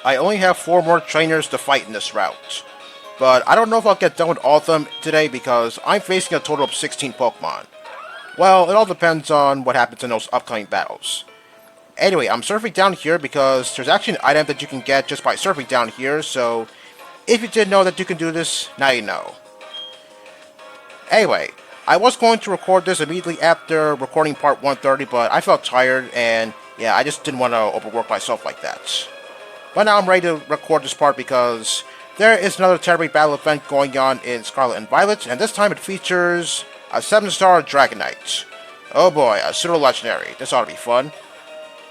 I only have 4 more trainers to fight in this route. But I don't know if I'll get done with all of them today because I'm facing a total of 16 Pokemon. Well, it all depends on what happens in those upcoming battles. Anyway, I'm surfing down here because there's actually an item that you can get just by surfing down here, so if you didn't know that you can do this, now you know. Anyway, I was going to record this immediately after recording part 130, but I felt tired and yeah, I just didn't want to overwork myself like that. But now I'm ready to record this part because there is another Terrorblade battle event going on in Scarlet and Violet, and this time it features a 7-star Dragonite. Oh boy, a pseudo legendary. This ought to be fun.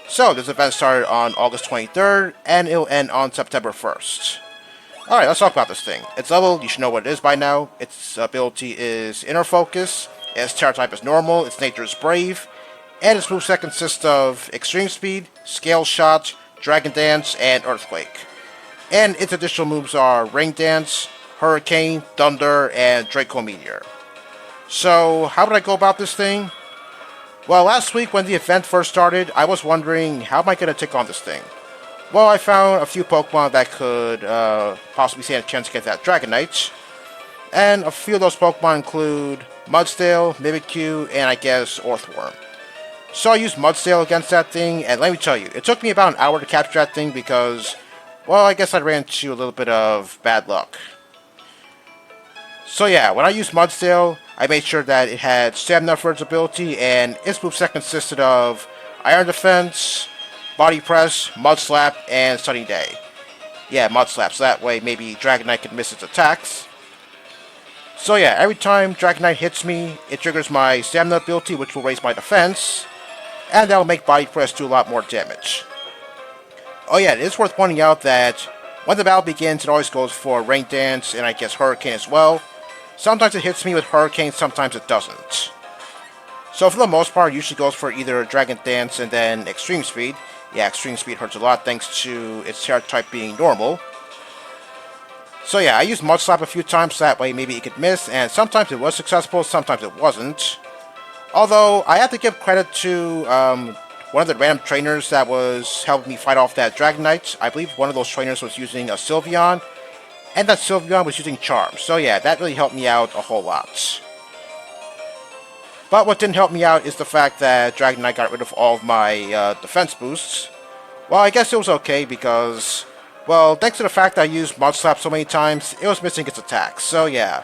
So, this event started on August 23rd, and it'll end on September 1st. Alright, let's talk about this thing. Its level, you should know what it is by now. Its ability is Inner Focus, its Terra type is Normal, its nature is Brave, and its moveset consists of Extreme Speed, Scale Shot, Dragon Dance, and Earthquake. And its additional moves are Rain Dance, Hurricane, Thunder, and Draco Meteor. So, how did I go about this thing? Well, last week when the event first started, I was wondering, how am I going to take on this thing? Well, I found a few Pokemon that could possibly stand a chance to get that Dragonite. And a few of those Pokemon include Mudsdale, Mimikyu, and I guess Orthworm. So I used Mudsdale against that thing, and let me tell you, it took me about an hour to capture that thing because, well, I guess I ran into a little bit of bad luck. So yeah, when I used Mudsdale, I made sure that it had stamina for its ability, and its moveset consisted of Iron Defense, Body Press, Mud Slap, and Sunny Day. Yeah, Mud Slap, so that way maybe Dragonite can miss its attacks. So yeah, every time Dragonite hits me, it triggers my stamina ability, which will raise my defense, and that will make Body Press do a lot more damage. Oh yeah, it is worth pointing out that when the battle begins, it always goes for Rain Dance, and I guess Hurricane as well. Sometimes it hits me with Hurricane, sometimes it doesn't. So for the most part, it usually goes for either Dragon Dance and then Extreme Speed. Yeah, Extreme Speed hurts a lot thanks to its Terra type being normal. So yeah, I used Mud Slap a few times so that way maybe it could miss, and sometimes it was successful, sometimes it wasn't. Although, I have to give credit to one of the random trainers that was helping me fight off that Dragonite. I believe one of those trainers was using a Sylveon, and that Sylveon was using Charm. So yeah, that really helped me out a whole lot. But what didn't help me out is the fact that Dragonite got rid of all of my defense boosts. Well, I guess it was okay because, well, thanks to the fact that I used Mud Slap so many times, it was missing its attacks. So yeah,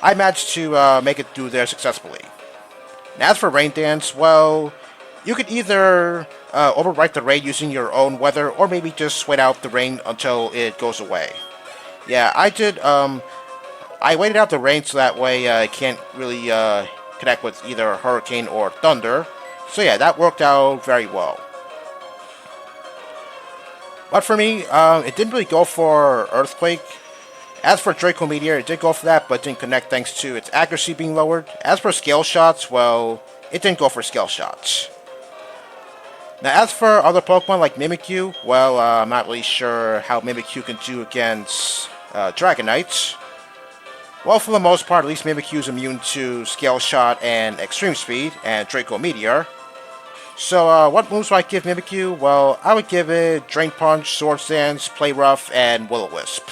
I managed to make it through there successfully. Now, as for Rain Dance, well, you could either overwrite the rain using your own weather, or maybe just wait out the rain until it goes away. Yeah, I did, I waited out the rain so that way I can't really connect with either Hurricane or Thunder. So yeah, that worked out very well. But for me, it didn't really go for Earthquake. As for Draco Meteor, it did go for that, but didn't connect thanks to its accuracy being lowered. As for Scale Shots, well, it didn't go for Scale Shots. Now, as for other Pokemon like Mimikyu, well, I'm not really sure how Mimikyu can do against Dragonite. Well, for the most part, at least Mimikyu is immune to Scale Shot and Extreme Speed and Draco Meteor. So, what moves would I give Mimikyu? Well, I would give it Drain Punch, Swords Dance, Play Rough, and Will-O-Wisp.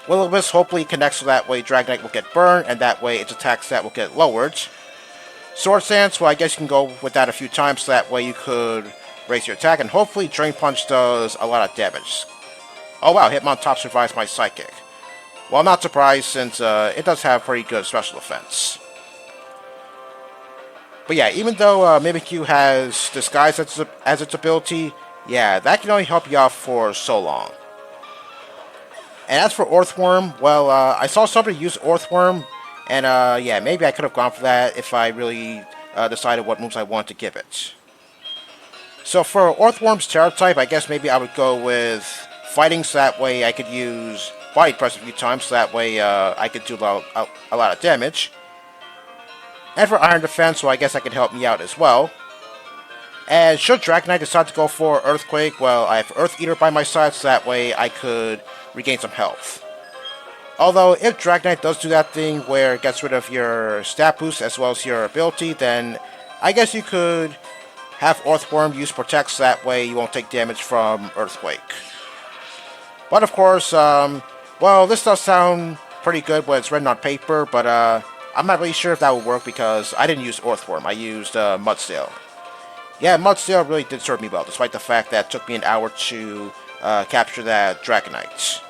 Will-O-Wisp hopefully connects so that way Dragonite will get burned, and that way its attack stat will get lowered. Swords Dance, well, I guess you can go with that a few times so that way you could raise your attack, and hopefully Drain Punch does a lot of damage. Oh wow, Hitmontop survives my Psychic. Well, I'm not surprised since it does have pretty good special defense. But yeah, even though Mimikyu has Disguise as its ability, yeah, that can only help you out for so long. And as for Orthworm, well, I saw somebody use Orthworm, and yeah, maybe I could have gone for that if I really decided what moves I want to give it. So for Orthworm's Terra type, I guess maybe I would go with Fighting, so that way I could use Body Press a few times, so that way I could do a lot of damage. And for Iron Defense, well, I guess that could help me out as well. And should Dragonite decide to go for Earthquake, well, I have Earth Eater by my side, so that way I could regain some health. Although, if Dragonite does do that thing where it gets rid of your stat boost as well as your ability, then I guess you could have Orthworm use Protect, so that way you won't take damage from Earthquake. But of course, well, this does sound pretty good when it's written on paper, but I'm not really sure if that will work because I didn't use Earthworm, I used Mudsail. Yeah, Mudsail really did serve me well, despite the fact that it took me an hour to capture that Dragonite.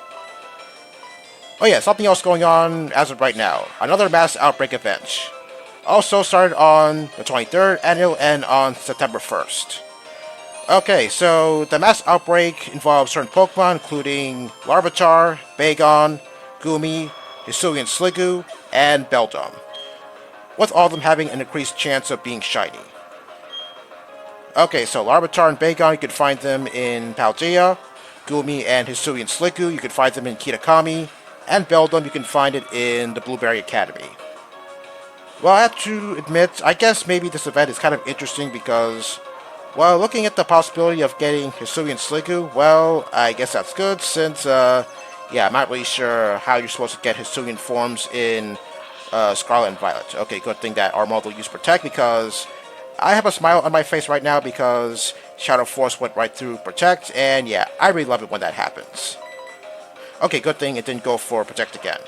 Oh yeah, something else going on as of right now. Another mass outbreak event. Also started on the 23rd and it'll end on September 1st. Okay, so the mass outbreak involves certain Pokemon including Larvitar, Bagon, Gumi, Hisuian Sliggoo, and Beldum, with all of them having an increased chance of being shiny. Okay, so Larvitar and Bagon, you can find them in Paldea. Gumi and Hisuian Sliggoo, you can find them in Kitakami. And Beldum, you can find it in the Blueberry Academy. Well, I have to admit, I guess maybe this event is kind of interesting because, well, looking at the possibility of getting Hisuian Sliggoo, well, I guess that's good since, yeah, I'm not really sure how you're supposed to get Hisuian forms in Scarlet and Violet. Okay, good thing that our model used Protect because I have a smile on my face right now because Shadow Force went right through Protect, and yeah, I really love it when that happens. Okay, good thing it didn't go for Protect again.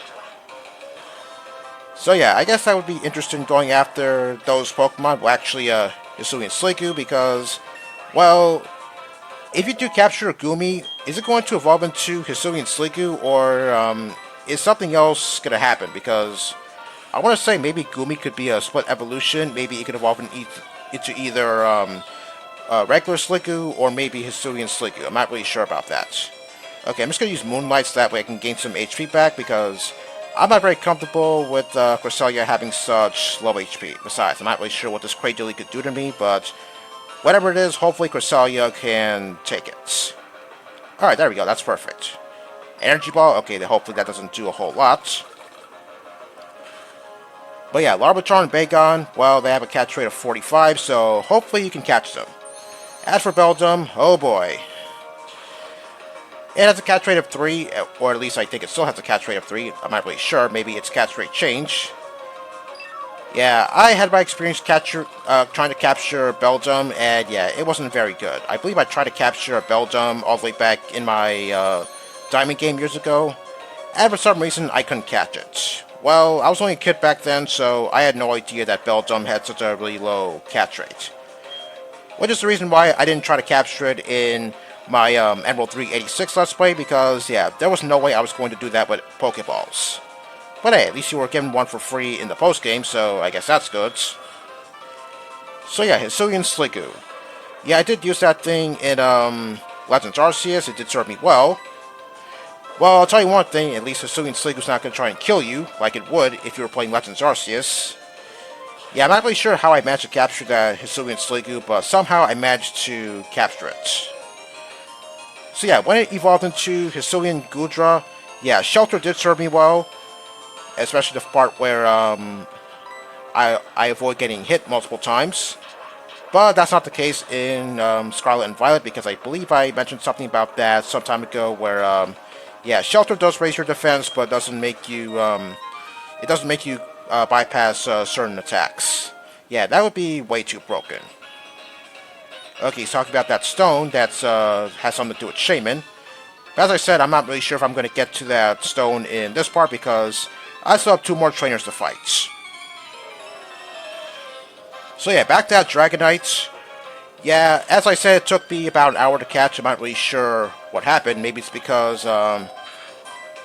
So yeah, I guess I would be interested in going after those Pokemon, well actually Hisuian Sliggoo, because, well, if you do capture a Gumi, is it going to evolve into Hisuian Sliggoo, or is something else going to happen? Because I want to say maybe Gumi could be a split evolution, maybe it could evolve into either regular Sliggoo or maybe Hisuian Sliggoo. I'm not really sure about that. Okay, I'm just going to use Moonlight so that way I can gain some HP back because I'm not very comfortable with Cresselia having such low HP. Besides, I'm not really sure what this Cradily could do to me, but whatever it is, hopefully Cresselia can take it. Alright, there we go, that's perfect. Energy Ball, okay, hopefully that doesn't do a whole lot. But yeah, Larvitar and Bagon, well, they have a catch rate of 45, so hopefully you can catch them. As for Beldum, oh boy. It has a catch rate of 3, or at least I think it still has a catch rate of 3. I'm not really sure. Maybe its catch rate changed. Yeah, I had my experience trying to capture Beldum, and yeah, it wasn't very good. I believe I tried to capture a Beldum all the way back in my Diamond game years ago, and for some reason I couldn't catch it. Well, I was only a kid back then, so I had no idea that Beldum had such a really low catch rate. Which is the reason why I didn't try to capture it in my Emerald 386 Let's Play, because, yeah, there was no way I was going to do that with Pokeballs. But hey, at least you were given one for free in the post-game, so I guess that's good. So yeah, Hisuian Sliggoo. Yeah, I did use that thing in Legends Arceus, it did serve me well. Well, I'll tell you one thing, at least Hisuian Sliggoo's not going to try and kill you, like it would if you were playing Legends Arceus. Yeah, I'm not really sure how I managed to capture that Hisuian Sliggoo, but somehow I managed to capture it. So yeah, when it evolved into Hisuian Goodra, yeah, Shelter did serve me well, especially the part where I avoid getting hit multiple times. But that's not the case in Scarlet and Violet, because I believe I mentioned something about that some time ago, where yeah, Shelter does raise your defense, but doesn't make you bypass certain attacks. Yeah, that would be way too broken. Okay, he's talking about that stone that has something to do with Shaman. But as I said, I'm not really sure if I'm going to get to that stone in this part because I still have 2 more trainers to fight. So yeah, back to that Dragonite. Yeah, as I said, it took me about an hour to catch. I'm not really sure what happened. Maybe it's because, well,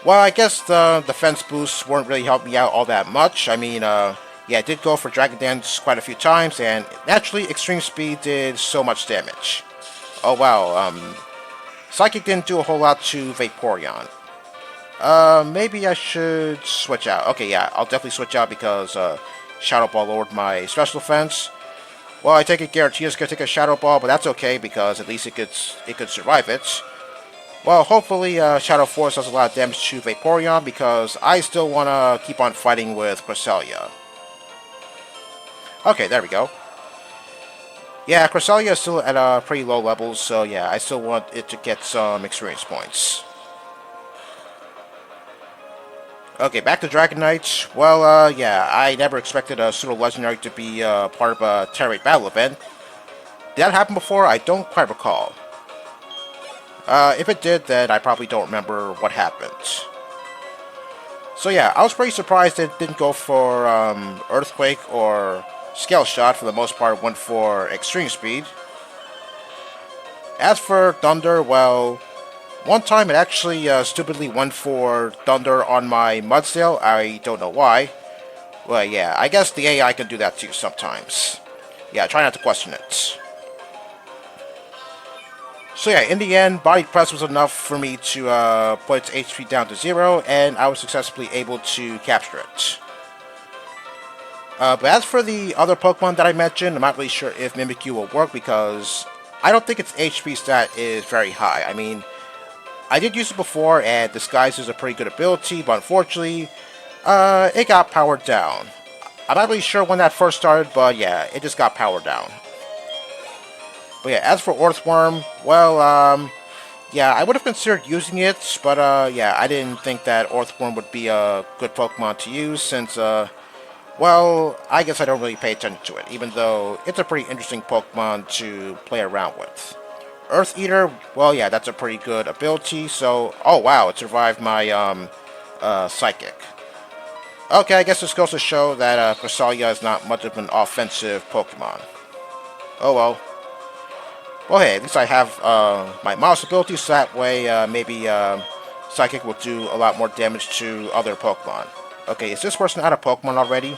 I guess the defense boosts weren't really helping me out all that much. I mean, yeah, I did go for Dragon Dance quite a few times, and naturally, Extreme Speed did so much damage. Oh wow, Psychic didn't do a whole lot to Vaporeon. Maybe I should switch out. Okay, yeah, I'll definitely switch out because Shadow Ball lowered my special defense. Well, I take it Giratina gonna take a Shadow Ball, but that's okay because at least it could survive it. Well, hopefully Shadow Force does a lot of damage to Vaporeon because I still want to keep on fighting with Cresselia. Okay, there we go. Yeah, Cresselia is still at a pretty low level, so yeah, I still want it to get some experience points. Okay, back to Dragonite. Well, yeah, I never expected a pseudo legendary to be part of a Terrorate battle event. Did that happen before? I don't quite recall. If it did, then I probably don't remember what happened. So yeah, I was pretty surprised it didn't go for Earthquake or Scale Shot. For the most part, went for Extreme Speed. As for Thunder, well, one time it actually stupidly went for Thunder on my Mudsail. I don't know why. Well, yeah, I guess the AI can do that too sometimes. Yeah, try not to question it. So yeah, in the end, Body Press was enough for me to put its HP down to 0, and I was successfully able to capture it. But as for the other Pokemon that I mentioned, I'm not really sure if Mimikyu will work because I don't think its HP stat is very high. I mean, I did use it before, and Disguise is a pretty good ability, but unfortunately, it got powered down. I'm not really sure when that first started, but yeah, it just got powered down. But yeah, as for Earthworm, well, yeah, I would have considered using it, but yeah, I didn't think that Earthworm would be a good Pokemon to use since, well, I guess I don't really pay attention to it, even though it's a pretty interesting Pokemon to play around with. Earth Eater, well, yeah, that's a pretty good ability, so, oh wow, it survived my, Psychic. Okay, I guess this goes to show that, Cresselia is not much of an offensive Pokemon. Oh well. Well, hey, at least I have my mouse ability, so that way maybe Psychic will do a lot more damage to other Pokemon. Okay, is this person out of Pokemon already?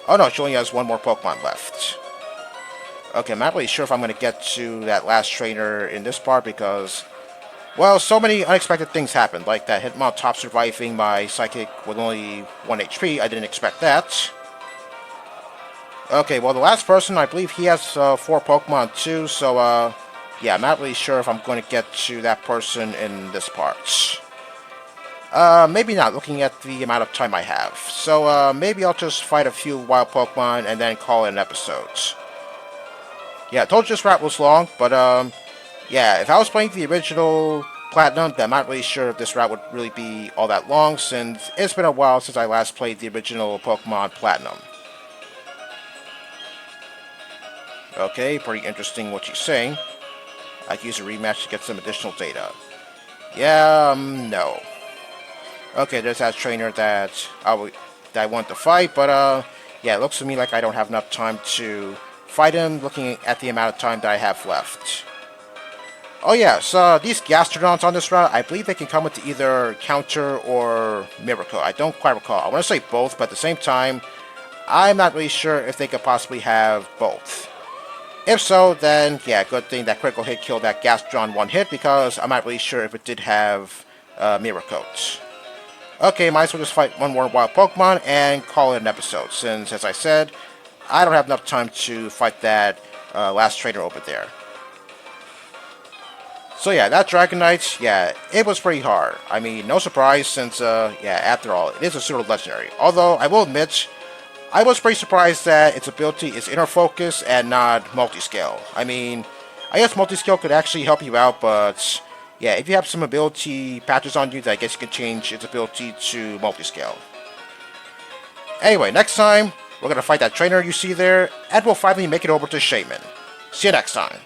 Oh no, she only has one more Pokemon left. Okay, I'm not really sure if I'm going to get to that last trainer in this part because, well, so many unexpected things happened, like that Hitmontop surviving my Psychic with only 1 HP. I didn't expect that. Okay, well, the last person, I believe he has 4 Pokemon too, so, yeah, I'm not really sure if I'm going to get to that person in this part. Maybe not, looking at the amount of time I have. So, maybe I'll just fight a few wild Pokemon and then call it an episode. Yeah, I told you this route was long, but, yeah, if I was playing the original Platinum, then I'm not really sure if this route would really be all that long, since it's been a while since I last played the original Pokemon Platinum. Okay, pretty interesting what she's saying. I could use a rematch to get some additional data. Yeah, no. Okay, there's that trainer that I want to fight, but yeah, it looks to me like I don't have enough time to fight him, looking at the amount of time that I have left. Oh yeah, so these Gastrodons on this route, I believe they can come with either Counter or Miracle. I don't quite recall. I want to say both, but at the same time, I'm not really sure if they could possibly have both. If so, then, yeah, good thing that critical hit killed that Gastrodon one hit, because I'm not really sure if it did have Mirror Coat. Okay, might as well just fight one more wild Pokemon and call it an episode, since, as I said, I don't have enough time to fight that last trainer over there. So yeah, that Dragonite, yeah, it was pretty hard. I mean, no surprise, since, yeah, after all, it is a pseudo legendary. Although, I will admit, I was pretty surprised that its ability is inner focus and not multi-scale. I mean, I guess multi-scale could actually help you out, but yeah, if you have some ability patches on you, then I guess you can change its ability to multi-scale. Anyway, next time, we're going to fight that trainer you see there, and we'll finally make it over to Shaman. See you next time.